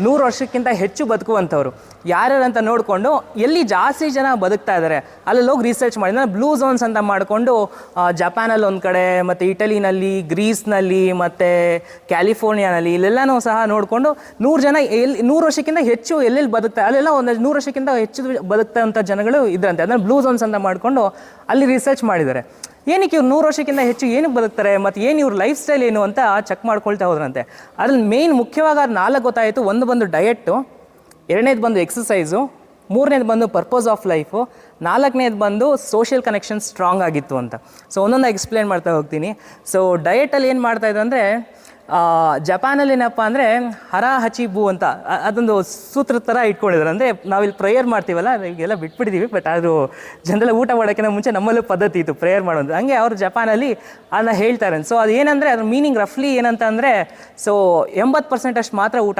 100 ವರ್ಷಕ್ಕಿಂತ ಹೆಚ್ಚು ಬದುಕುವಂಥವ್ರು ಯಾರ್ಯಾರು ಅಂತ ನೋಡಿಕೊಂಡು ಎಲ್ಲಿ ಜಾಸ್ತಿ ಜನ ಬದುಕ್ತಾ ಇದ್ದಾರೆ ಅಲ್ಲಲ್ಲಿ ಹೋಗಿ ರಿಸರ್ಚ್ ಮಾಡಿ ಅಂದರೆ ಬ್ಲೂ ಝೋನ್ಸ್ ಅಂತ ಮಾಡಿಕೊಂಡು ಜಪಾನಲ್ಲಿ ಒಂದು ಕಡೆ ಮತ್ತು ಇಟಲಿನಲ್ಲಿ, ಗ್ರೀಸ್ನಲ್ಲಿ ಮತ್ತು ಕ್ಯಾಲಿಫೋರ್ನಿಯಾನಲ್ಲಿ ಇಲ್ಲೆಲ್ಲನೂ ಸಹ ನೋಡಿಕೊಂಡು 100 ಜನ 100 ವರ್ಷಕ್ಕಿಂತ ಹೆಚ್ಚು ಎಲ್ಲೆಲ್ಲಿ ಬದುಕ್ತಾರೆ ಅಲ್ಲೆಲ್ಲ ಒಂದು 100 ವರ್ಷಕ್ಕಿಂತ ಹೆಚ್ಚು ಬದುಕ್ತಂಥ ಜನಗಳು ಇದ್ರಂತೆ. ಅದನ್ನು ಬ್ಲೂ ಝೋನ್ಸ್ ಅಂತ ಮಾಡಿಕೊಂಡು ಅಲ್ಲಿ ರಿಸರ್ಚ್ ಮಾಡಿದ್ದಾರೆ. ಏನಕ್ಕೆ ಇವ್ರು 100 ವರ್ಷಕ್ಕಿಂತ ಹೆಚ್ಚು ಏನಕ್ಕೆ ಬದುಕ್ತಾರೆ ಮತ್ತು ಏನು ಇವ್ರ ಲೈಫ್ ಸ್ಟೈಲ್ ಏನು ಅಂತ ಚೆಕ್ ಮಾಡ್ಕೊಳ್ತಾ ಹೋದ್ರಂತೆ. ಅದ್ರಲ್ಲಿ ಮೇಯ್ನ್ ಮುಖ್ಯವಾಗಿ 4 ಗೊತ್ತಾಯಿತು. ಒಂದು ಬಂದು ಡಯೆಟ್ಟು, 2ನೇದು ಬಂದು ಎಕ್ಸಸೈಸು, 3ನೇದು ಬಂದು ಪರ್ಪಸ್ ಆಫ್ ಲೈಫು, 4ನೇದು ಬಂದು ಸೋಷಿಯಲ್ ಕನೆಕ್ಷನ್ ಸ್ಟ್ರಾಂಗ್ ಆಗಿತ್ತು ಅಂತ. ಸೊ ಒಂದೊಂದು ಎಕ್ಸ್ಪ್ಲೇನ್ ಮಾಡ್ತಾ ಹೋಗ್ತೀನಿ. ಸೊ ಡಯೆಟಲ್ಲಿ ಏನು ಮಾಡ್ತಾಯಿದ್ರು ಅಂದರೆ ಜಪಾನಲ್ಲಿ ಏನಪ್ಪ ಅಂದರೆ ಹರ ಹಚಿಬು ಅಂತ ಅದೊಂದು ಸೂತ್ರ ಥರ ಇಟ್ಕೊಂಡಿದ್ರು. ಅಂದರೆ ನಾವಿಲ್ಲಿ ಪ್ರೇಯರ್ ಮಾಡ್ತೀವಲ್ಲ, ಈಗೆಲ್ಲ ಬಿಟ್ಬಿಟ್ಟಿದ್ದೀವಿ, ಬಟ್ ಅದು ಜನರೆಲ್ಲ ಊಟ ಮಾಡೋಕ್ಕಿಂತ ಮುಂಚೆ ನಮ್ಮಲ್ಲೂ ಪದ್ಧತಿ ಇತ್ತು ಪ್ರೇಯರ್ ಮಾಡೋದು. ಹಂಗೆ ಅವರು ಜಪಾನಲ್ಲಿ ಅದನ್ನ ಹೇಳ್ತಾರೆ. ಸೊ ಅದು ಏನಂದರೆ ಅದ್ರ ಮೀನಿಂಗ್ ರಫ್ಲಿ ಏನಂತ ಅಂದರೆ, ಸೊ 80% ಅಷ್ಟು ಮಾತ್ರ ಊಟ